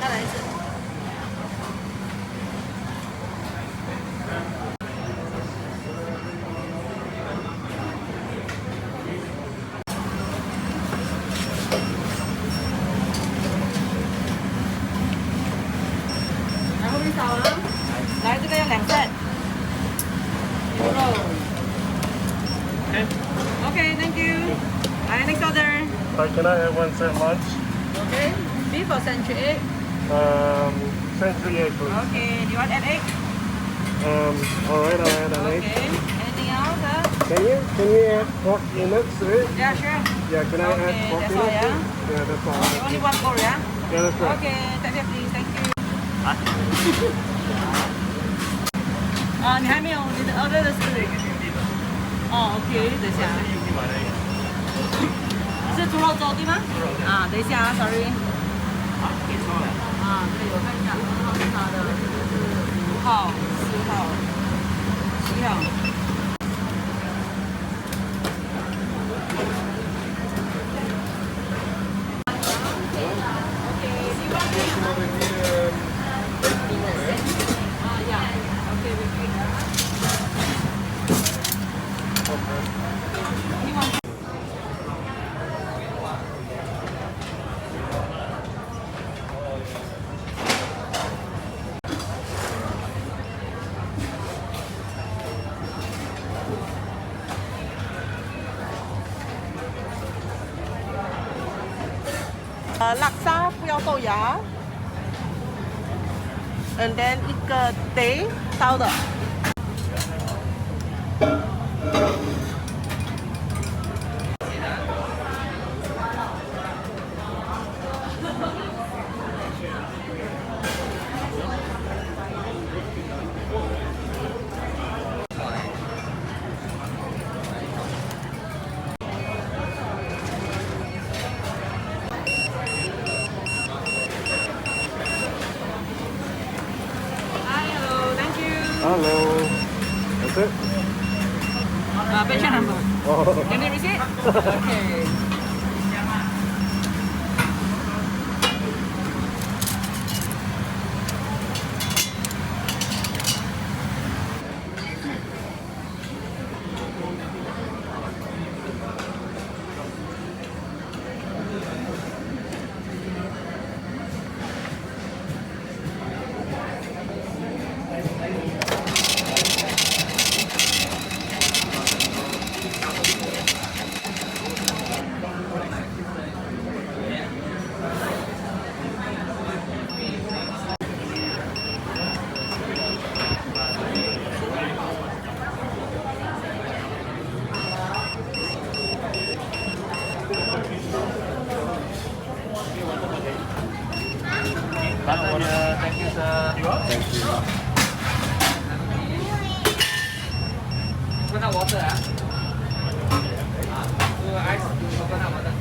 再来一次。来后面扫啊！来，这个要2 set。牛肉。Okay, thank you. 来 next order. Can I have one set lunch? Okay. Beef or century egg? Century egg, please. Okay. Do you want an egg? Alright, I'll add an egg. Okay. Anything else? Can you add pork in it to it? Yeah, sure. Yeah, can I Okay, add pork that's in all, it? yeah? Yeah, that's all. Okay, only one bowl, yeah? Yeah, that's right. Okay, take care, please. Thank you. 你还没有，你的 order 的是？OK，等一下。是猪肉粥对吗？等一下啊，sorry。给错了。对，我看一下，2号是他的，这是5号、4号、7号。拉沙不要豆芽 ，and then 一个 day 烧的。Hello. That's it? Picture number. Oh. Can you receipt? Okay. Thank you, sir. Thank you. Coconut water, ice coconut water.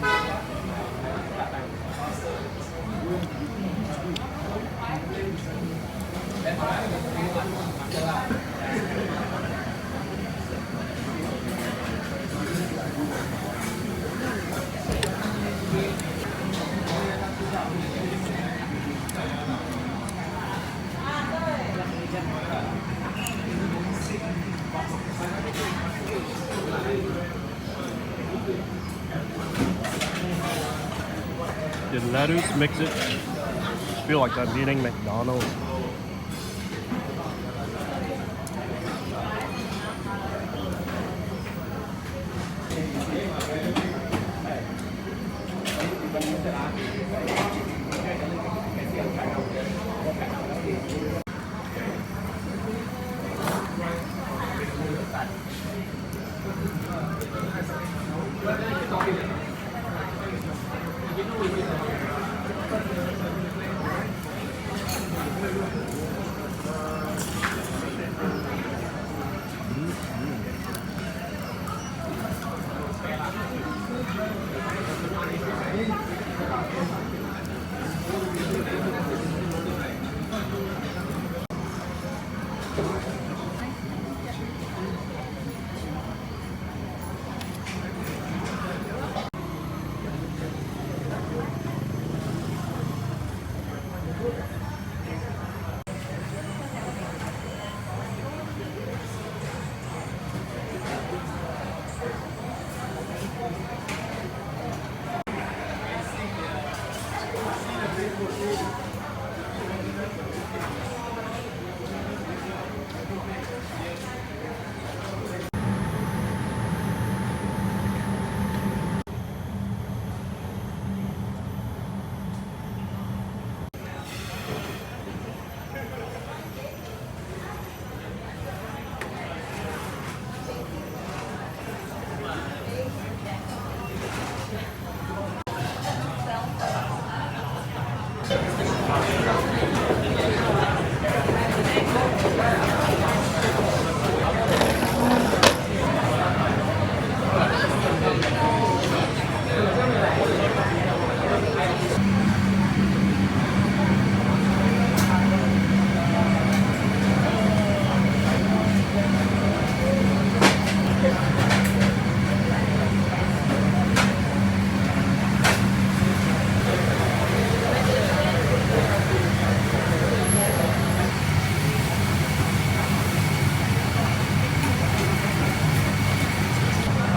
Thank you. the lettuce makes it feel like I'm eating McDonald's.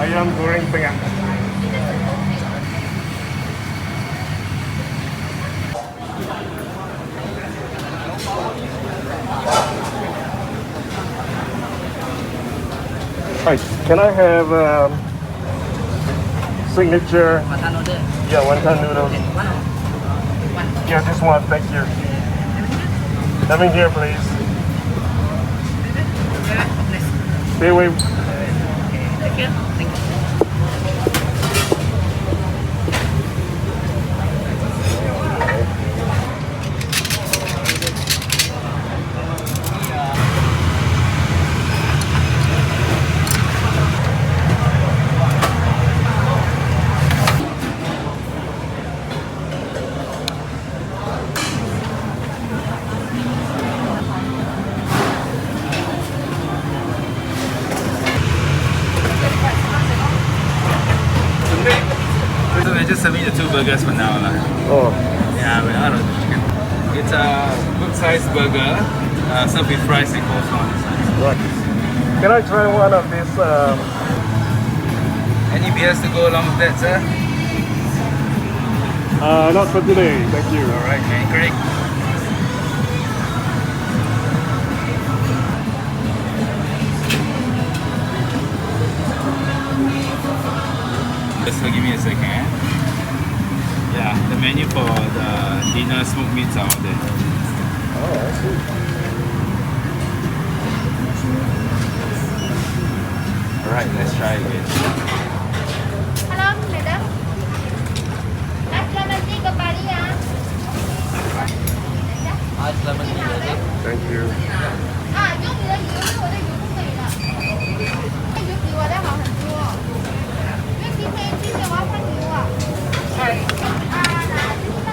Ayam goreng penyet. Hi, can I have signature? Wanton noodle. Yeah, wonton noodles. One. Yeah, this one, thank you. Have in here, please. Stay away. Thank you. Thank you. So we're just serving the 2 burgers for now. Oh, Yeah, we're out of the chicken. It's a good sized burger, served with fries and coleslaw on the side. right. Can I try one of these? Any beers to go along with that, sir? Not for today, thank you. Alright, man, correct. Just give me a second. Yeah, the menu for the dinner smoked meats are out there. Oh, I see. Alright, let's try again. Hello, madam. That's lemon tea ke Bali ya? Thank you. 啊，用你的油，我的油不可以的。这油比我的好很多，因为今天我要换油啊。啊，拿去吧。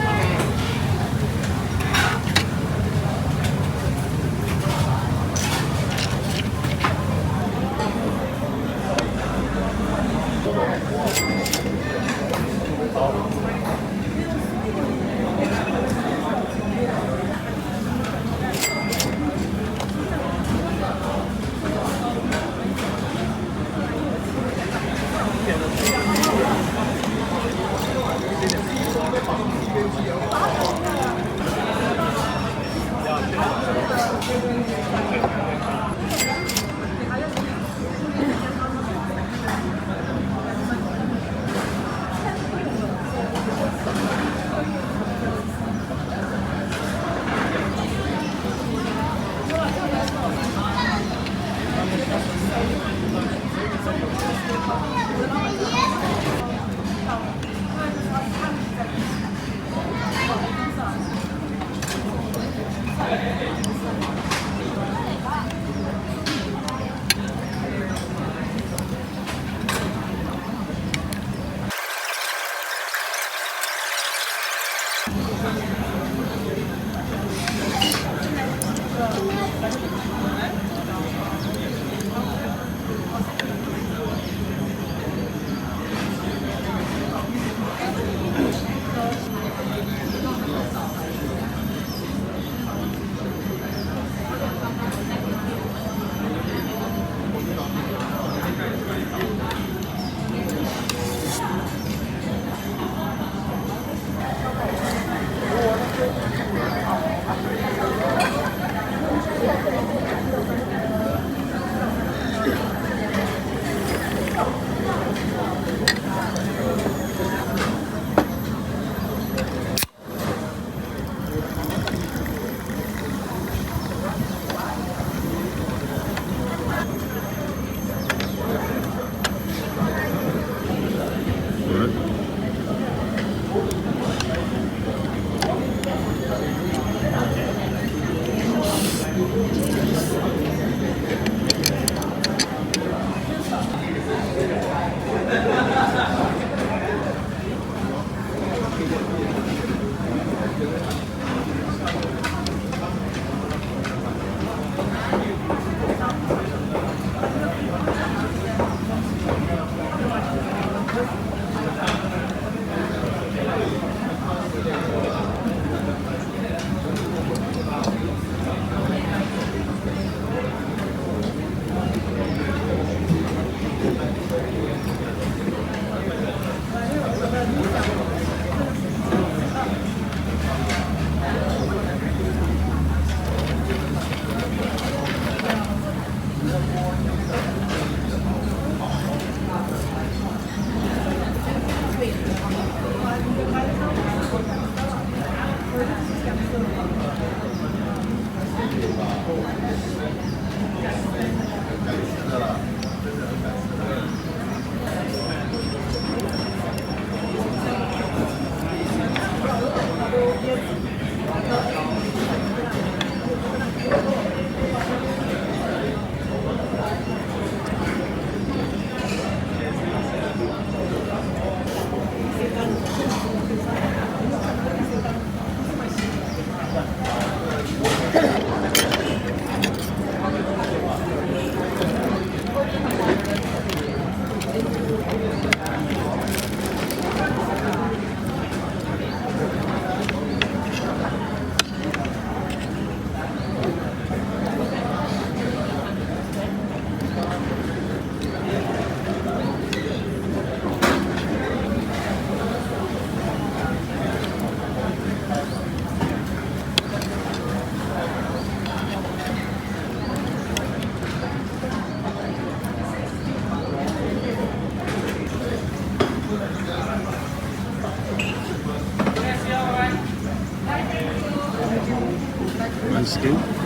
And skin.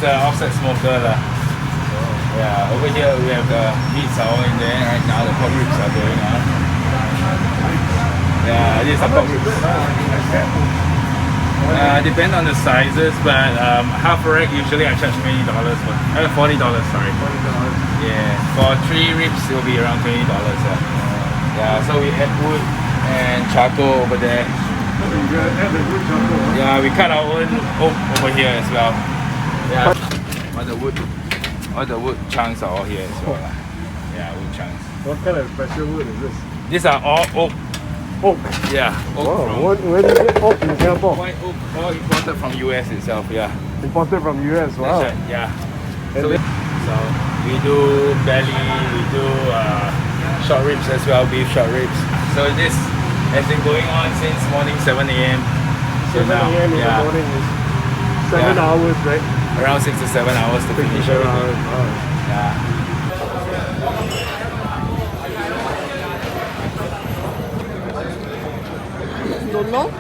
the offset smoker lah. Yeah, over here we have the meat sour in there. Right now the pork ribs are going on. Yeah, these are pork ribs. Depend on the sizes, but half a rack usually I charge $20 for $40. Sorry. Yeah, for 3 ribs it will be around $20. Yeah, so we add wood and charcoal over there. Yeah, we cut our own oak over here as well. Yeah, all the wood chunks are all here as well. Yeah, wood chunks. What kind of special wood is this? These are all oak. Oak. Yeah, oak Wow, from where do you get oak in Singapore? white oak, all imported from US itself. Yeah. Imported from US. Wow. That's right, yeah. And So we do belly, we do short ribs as well, beef short ribs. So this has been going on since morning 7 a.m. 7 a.m. in the morning is 7 hours, right? Around 6 to 7 hours to finish 7 everything. hours. Wow. Yeah. Don't know.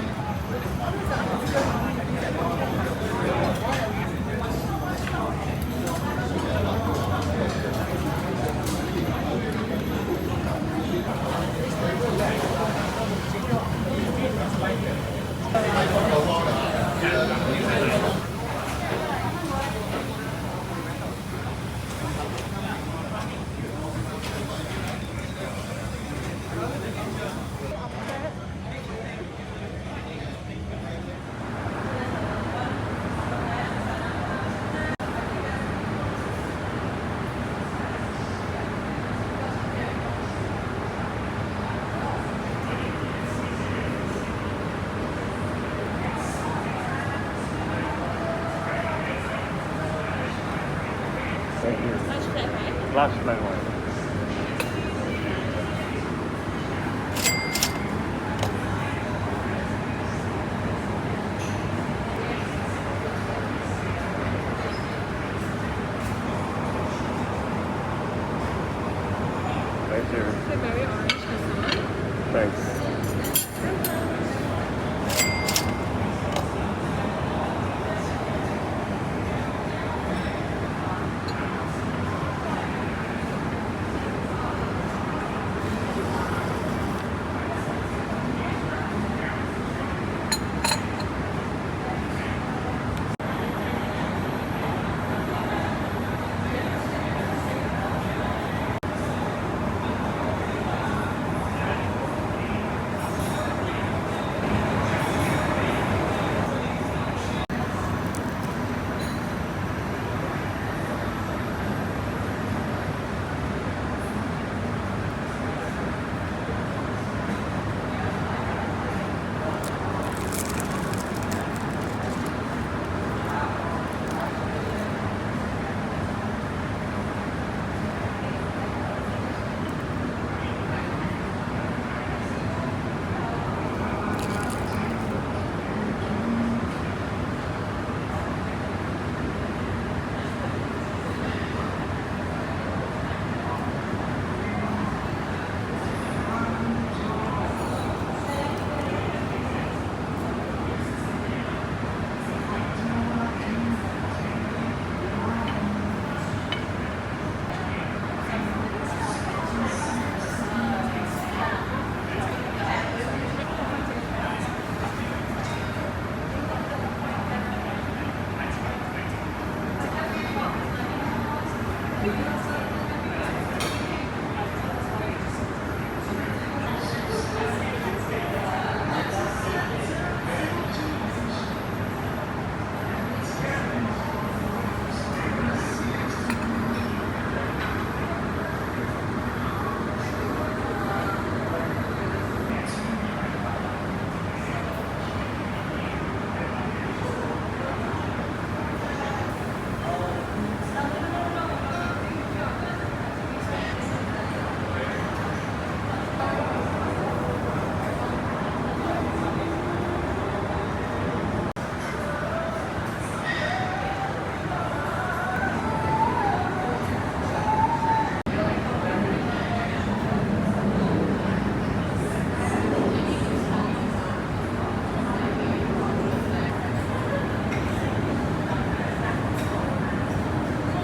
Thank you. Large flat white. Thank you. Very orange as well. Thanks.